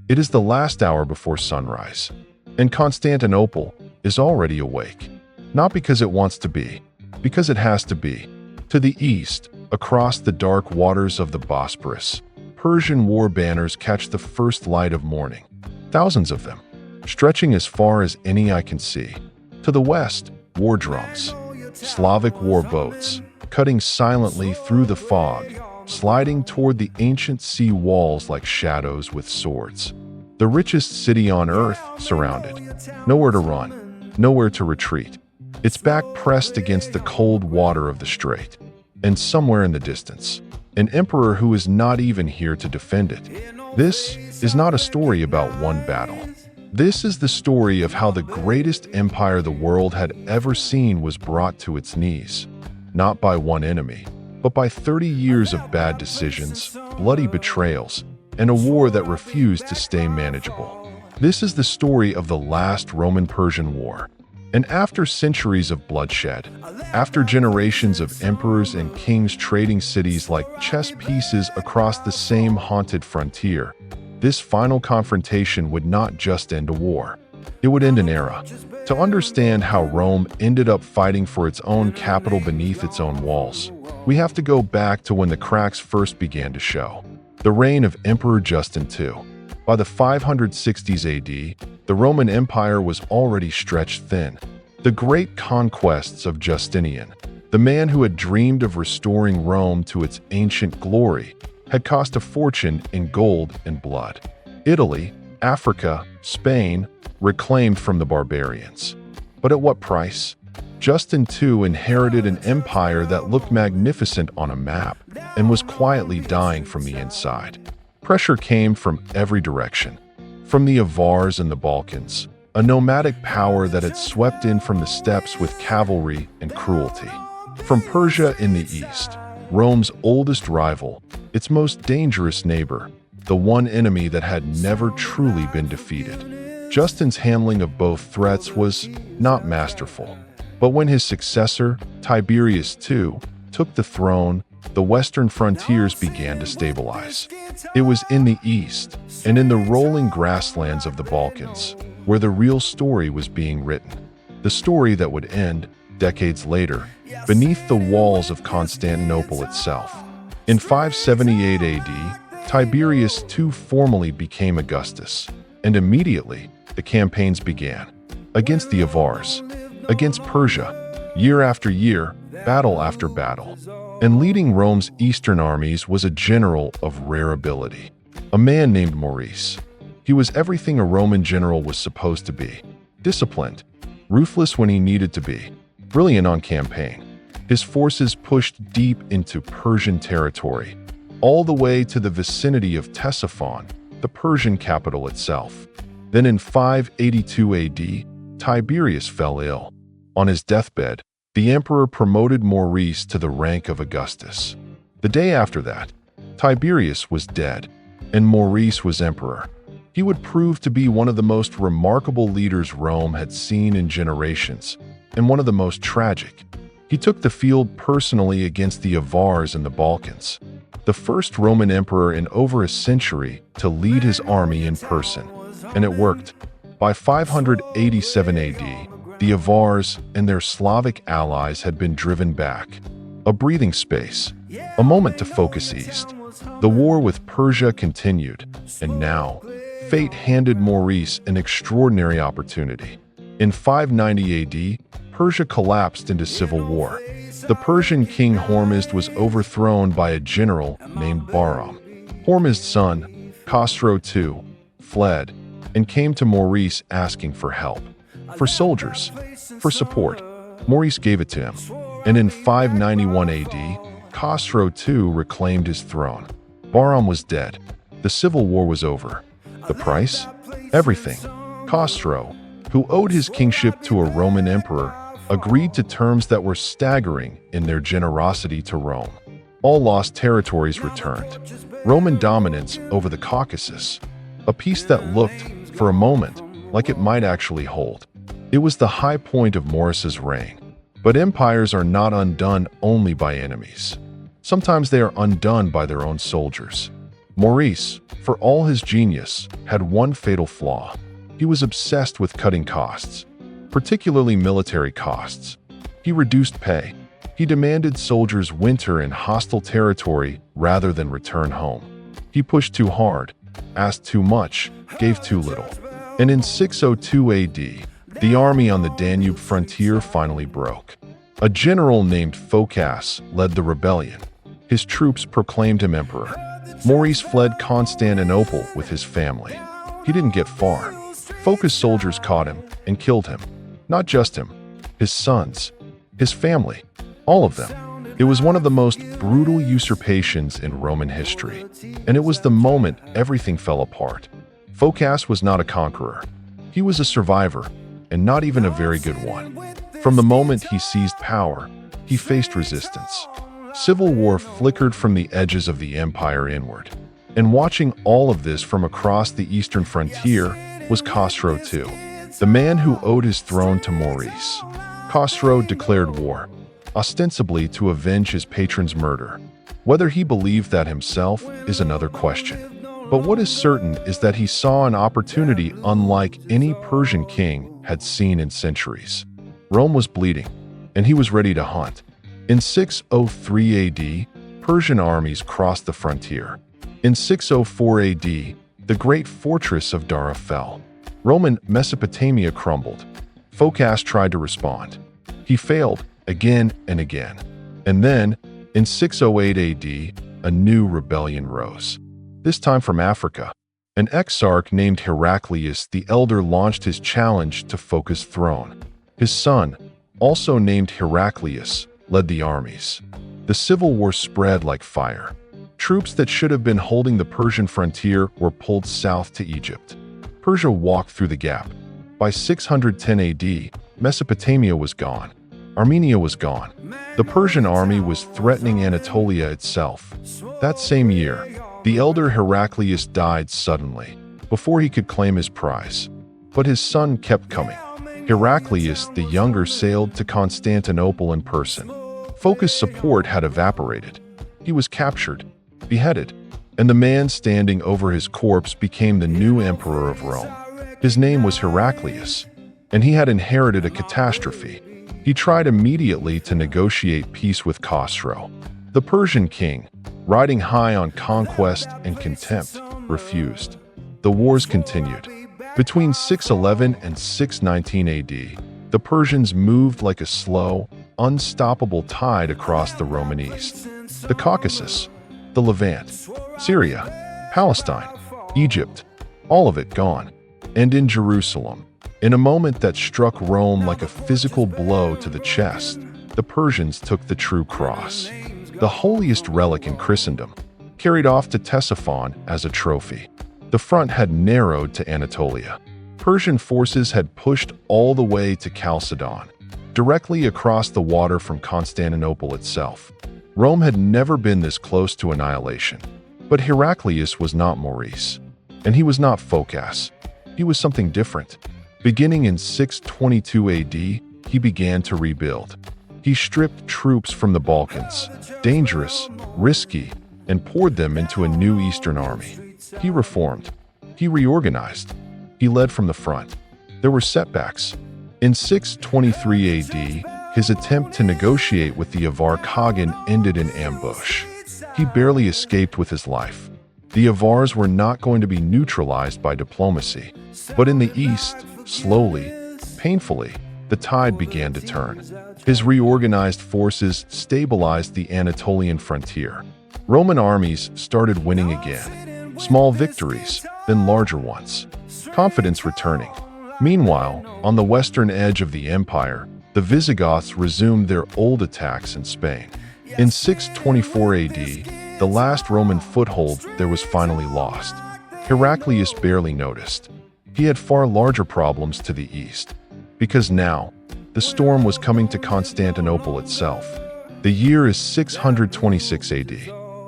It is the last hour before sunrise, and Constantinople is already awake. Not because it wants to be, because it has to be. To the east, across the dark waters of the Bosporus, Persian war banners catch the first light of morning. Thousands of them, stretching as far as any eye can see. To the west, war drums, Slavic war boats, cutting silently through the fog, sliding toward the ancient sea walls like shadows with swords. The richest city on earth surrounded. Nowhere to run, nowhere to retreat. Its back pressed against the cold water of the strait. And somewhere in the distance, an emperor who is not even here to defend it. This is not a story about one battle. This is the story of how the greatest empire the world had ever seen was brought to its knees. Not by one enemy, but by 30 years of bad decisions, bloody betrayals, and a war that refused to stay manageable. This is the story of the Last Roman-Persian War. And after centuries of bloodshed, after generations of emperors and kings trading cities like chess pieces across the same haunted frontier, this final confrontation would not just end a war. It would end an era. To understand how Rome ended up fighting for its own capital beneath its own walls, we have to go back to when the cracks first began to show. The reign of Emperor Justin II. By the 560s AD, the Roman Empire was already stretched thin. The great conquests of Justinian, the man who had dreamed of restoring Rome to its ancient glory, had cost a fortune in gold and blood. Italy, Africa, Spain, reclaimed from the barbarians. But at what price? Justin II inherited an empire that looked magnificent on a map and was quietly dying from the inside. Pressure came from every direction. From the Avars in the Balkans, a nomadic power that had swept in from the steppes with cavalry and cruelty. From Persia in the east, Rome's oldest rival, its most dangerous neighbor, the one enemy that had never truly been defeated. Justin's handling of both threats was not masterful. But when his successor, Tiberius II, took the throne, the western frontiers began to stabilize. It was in the east, and in the rolling grasslands of the Balkans, where the real story was being written. The story that would end, decades later, beneath the walls of Constantinople itself. In 578 AD, Tiberius II formally became Augustus, and immediately the campaigns began. Against the Avars, against Persia, year after year, battle after battle. And leading Rome's eastern armies was a general of rare ability, a man named Maurice. He was everything a Roman general was supposed to be: disciplined, ruthless when he needed to be, brilliant on campaign. His forces pushed deep into Persian territory, all the way to the vicinity of Ctesiphon, the Persian capital itself. Then in 582 AD, Tiberius fell ill. On his deathbed, the emperor promoted Maurice to the rank of Augustus. The day after that, Tiberius was dead, and Maurice was emperor. He would prove to be one of the most remarkable leaders Rome had seen in generations, and one of the most tragic. He took the field personally against the Avars in the Balkans, the first Roman emperor in over a century to lead his army in person. And it worked. By 587 AD, the Avars and their Slavic allies had been driven back. A breathing space, a moment to focus east. The war with Persia continued, and now, fate handed Maurice an extraordinary opportunity. In 590 AD, Persia collapsed into civil war. The Persian king Hormizd was overthrown by a general named Bahram. Hormizd's son, Khosrow II, fled and came to Maurice asking for help. For soldiers, for support. Maurice gave it to him, and in 591 AD, Khosrow II reclaimed his throne. Bahram was dead. The civil war was over. The price? Everything. Khosrow, who owed his kingship to a Roman emperor, agreed to terms that were staggering in their generosity to Rome. All lost territories returned. Roman dominance over the Caucasus, a peace that looked, for a moment, like it might actually hold. It was the high point of Maurice's reign. But empires are not undone only by enemies. Sometimes they are undone by their own soldiers. Maurice, for all his genius, had one fatal flaw. He was obsessed with cutting costs, particularly military costs. He reduced pay. He demanded soldiers winter in hostile territory rather than return home. He pushed too hard, asked too much, gave too little. And in 602 AD, the army on the Danube frontier finally broke. A general named Phocas led the rebellion. His troops proclaimed him emperor. Maurice fled Constantinople with his family. He didn't get far. Phocas soldiers caught him and killed him. Not just him, his sons, his family, all of them. It was one of the most brutal usurpations in Roman history, and it was the moment everything fell apart. Phocas was not a conqueror. He was a survivor, and not even a very good one. From the moment he seized power, he faced resistance. Civil war flickered from the edges of the empire inward. And watching all of this from across the eastern frontier was Khosrow II, the man who owed his throne to Maurice. Khosrow declared war, ostensibly to avenge his patron's murder. Whether he believed that himself is another question. But what is certain is that he saw an opportunity unlike any Persian king had seen in centuries. Rome was bleeding, and he was ready to hunt. In 603 AD, Persian armies crossed the frontier. In 604 AD, the great fortress of Dara fell. Roman Mesopotamia crumbled. Phocas tried to respond. He failed again and again. And then, in 608 AD, a new rebellion rose. This time from Africa. An exarch named Heraclius the Elder launched his challenge to Phocas' throne. His son, also named Heraclius, led the armies. The civil war spread like fire. Troops that should have been holding the Persian frontier were pulled south to Egypt. Persia walked through the gap. By 610 AD, Mesopotamia was gone. Armenia was gone. The Persian army was threatening Anatolia itself. That same year, the elder Heraclius died suddenly, before he could claim his prize. But his son kept coming. Heraclius the Younger sailed to Constantinople in person. Phocas' support had evaporated. He was captured, beheaded, and the man standing over his corpse became the new emperor of Rome. His name was Heraclius, and he had inherited a catastrophe. He tried immediately to negotiate peace with Khosrow. The Persian king, riding high on conquest and contempt, refused. The wars continued. Between 611 and 619 AD, the Persians moved like a slow, unstoppable tide across the Roman East. The Caucasus, the Levant, Syria, Palestine, Egypt, all of it gone. And in Jerusalem, in a moment that struck Rome like a physical blow to the chest, the Persians took the true cross, the holiest relic in Christendom, carried off to Ctesiphon as a trophy. The front had narrowed to Anatolia. Persian forces had pushed all the way to Chalcedon, directly across the water from Constantinople itself. Rome had never been this close to annihilation. But Heraclius was not Maurice, and he was not Phocas. He was something different. Beginning in 622 AD, he began to rebuild. He stripped troops from the Balkans, dangerous, risky, and poured them into a new Eastern army. He reformed. He reorganized. He led from the front. There were setbacks. In 623 AD, his attempt to negotiate with the Avar Khagan ended in ambush. He barely escaped with his life. The Avars were not going to be neutralized by diplomacy. But in the east, slowly, painfully, the tide began to turn. His reorganized forces stabilized the Anatolian frontier. Roman armies started winning again. Small victories, then larger ones. Confidence returning. Meanwhile, on the western edge of the empire, the Visigoths resumed their old attacks in Spain. In 624 AD, the last Roman foothold there was finally lost. Heraclius barely noticed. He had far larger problems to the east. Because now, the storm was coming to Constantinople itself. The year is 626 AD.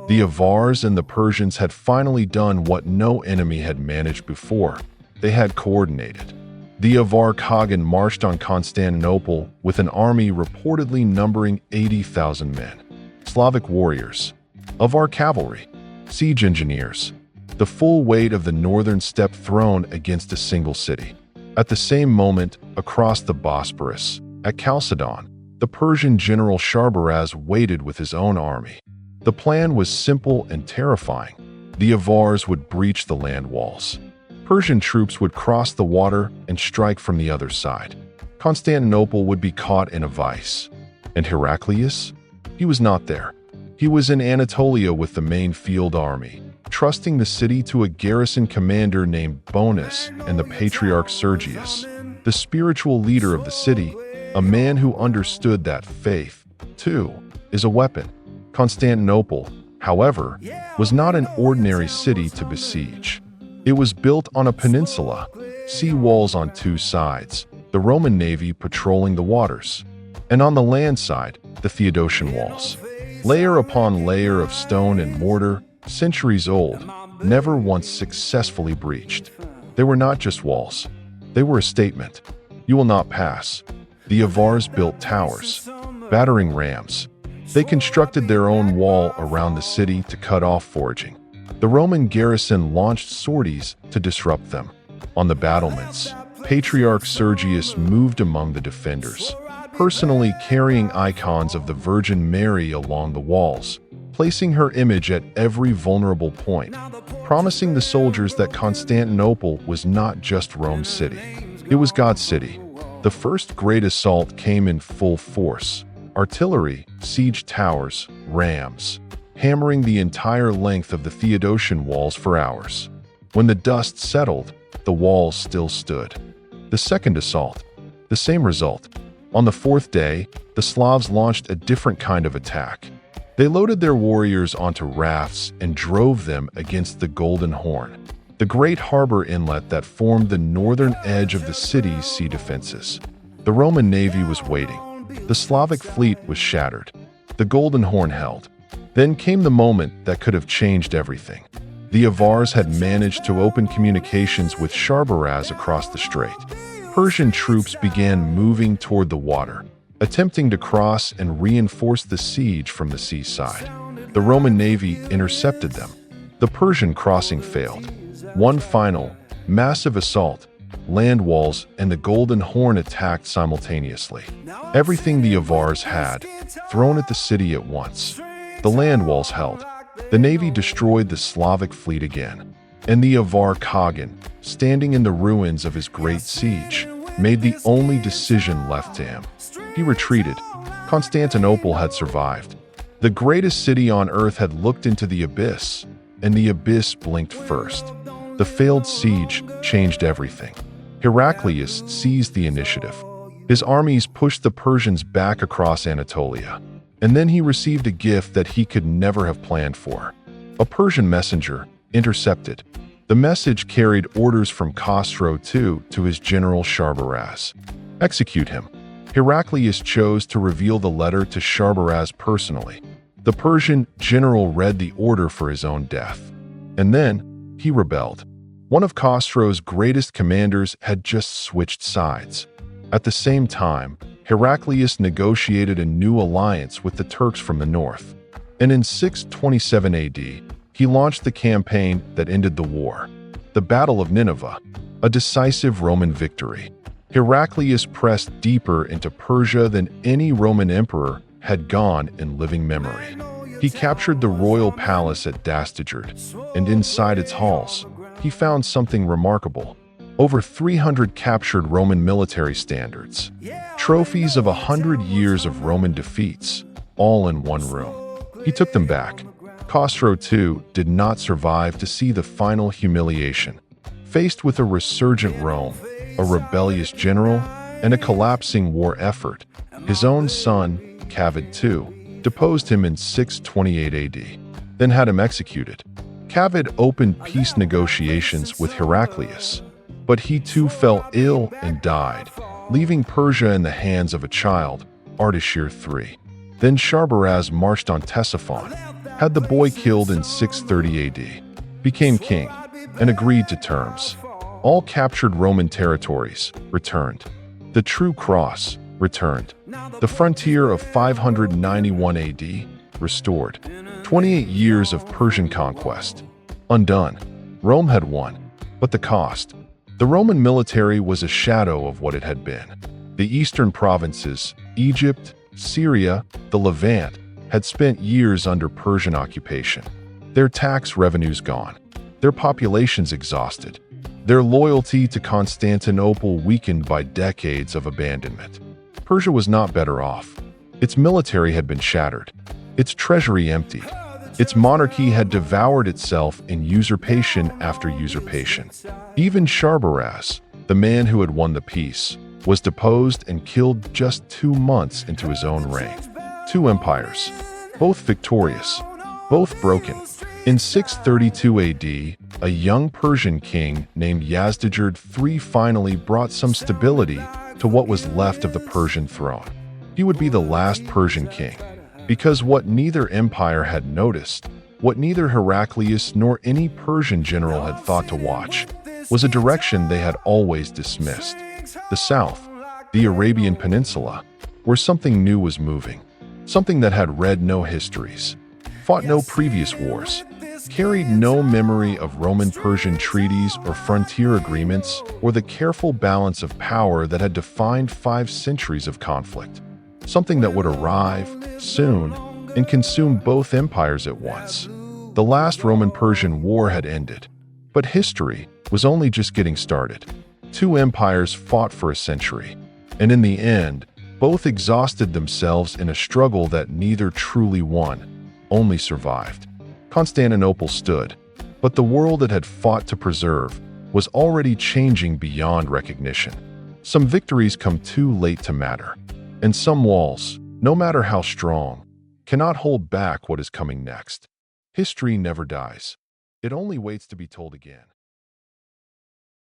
The Avars and the Persians had finally done what no enemy had managed before. They had coordinated. The Avar Khagan marched on Constantinople with an army reportedly numbering 80,000 men. Slavic warriors, Avar cavalry, siege engineers, the full weight of the northern steppe thrown against a single city. At the same moment, across the Bosporus, at Chalcedon, the Persian general Sharbaraz waited with his own army. The plan was simple and terrifying. The Avars would breach the land walls. Persian troops would cross the water and strike from the other side. Constantinople would be caught in a vice. And Heraclius? He was not there. He was in Anatolia with the main field army, trusting the city to a garrison commander named Bonus and the patriarch Sergius, the spiritual leader of the city, a man who understood that faith, too, is a weapon. Constantinople, however, was not an ordinary city to besiege. It was built on a peninsula, sea walls on two sides, the Roman navy patrolling the waters, and on the land side, the Theodosian Walls. Layer upon layer of stone and mortar, centuries old, never once successfully breached. They were not just walls. They were a statement. You will not pass. The Avars built towers, battering rams. They constructed their own wall around the city to cut off foraging. The Roman garrison launched sorties to disrupt them. On the battlements, Patriarch Sergius moved among the defenders, personally carrying icons of the Virgin Mary along the walls, placing her image at every vulnerable point, promising the soldiers that Constantinople was not just Rome's city. It was God's city. The first great assault came in full force. Artillery, siege towers, rams, hammering the entire length of the Theodosian Walls for hours. When the dust settled, the walls still stood. The second assault, the same result. On the fourth day, the Slavs launched a different kind of attack. They loaded their warriors onto rafts and drove them against the Golden Horn, the great harbor inlet that formed the northern edge of the city's sea defenses. The Roman navy was waiting. The Slavic fleet was shattered. The Golden Horn held. Then came the moment that could have changed everything. The Avars had managed to open communications with Sharbaraz across the strait. Persian troops began moving toward the water, attempting to cross and reinforce the siege from the seaside. The Roman navy intercepted them. The Persian crossing failed. One final, massive assault, land walls and the Golden Horn attacked simultaneously. Everything the Avars had, thrown at the city at once. The land walls held. The navy destroyed the Slavic fleet again. And the Avar Khagan, standing in the ruins of his great siege, made the only decision left to him. He retreated. Constantinople had survived. The greatest city on earth had looked into the abyss, and the abyss blinked first. The failed siege changed everything. Heraclius seized the initiative. His armies pushed the Persians back across Anatolia. And then he received a gift that he could never have planned for. A Persian messenger intercepted. The message carried orders from Khosrow II to his general Sharbaraz. Execute him. Heraclius chose to reveal the letter to Sharbaraz personally. The Persian general read the order for his own death. And then, he rebelled. One of Khosrow's greatest commanders had just switched sides. At the same time, Heraclius negotiated a new alliance with the Turks from the north. And in 627 AD, he launched the campaign that ended the war, the Battle of Nineveh, a decisive Roman victory. Heraclius pressed deeper into Persia than any Roman emperor had gone in living memory. He captured the royal palace at Dastagerd, and inside its halls, he found something remarkable. Over 300 captured Roman military standards, trophies of 100 years of Roman defeats, all in one room. He took them back. Khosrow II did not survive to see the final humiliation. Faced with a resurgent Rome, a rebellious general, and a collapsing war effort, his own son, Kavad II, deposed him in 628 AD, then had him executed. Kavad opened peace negotiations with Heraclius, but he too fell ill and died, leaving Persia in the hands of a child, Ardashir III. Then Sharbaraz marched on Ctesiphon, had the boy killed in 630 AD, became king, and agreed to terms. All captured Roman territories returned. The true cross returned. The frontier of 591 AD restored. 28 years of Persian conquest undone. Rome had won, but the cost. The Roman military was a shadow of what it had been. The eastern provinces, Egypt, Syria, the Levant, had spent years under Persian occupation. Their tax revenues gone, their populations exhausted, their loyalty to Constantinople weakened by decades of abandonment. Persia was not better off. Its military had been shattered, its treasury emptied. Its monarchy had devoured itself in usurpation after usurpation. Even Sharbaraz, the man who had won the peace, was deposed and killed just 2 months into his own reign. 2 empires, both victorious, both broken. In 632 AD, a young Persian king named Yazdijerd III finally brought some stability to what was left of the Persian throne. He would be the last Persian king, because what neither empire had noticed, what neither Heraclius nor any Persian general had thought to watch, was a direction they had always dismissed. The south, the Arabian Peninsula, where something new was moving, something that had read no histories, fought no previous wars, carried no memory of Roman-Persian treaties or frontier agreements or the careful balance of power that had defined 5 centuries of conflict. Something that would arrive, soon, and consume both empires at once. The last Roman-Persian War had ended, but history was only just getting started. 2 empires fought for a century, and in the end, both exhausted themselves in a struggle that neither truly won, only survived. Constantinople stood, but the world it had fought to preserve was already changing beyond recognition. Some victories come too late to matter, and some walls, no matter how strong, cannot hold back what is coming next. History never dies. It only waits to be told again.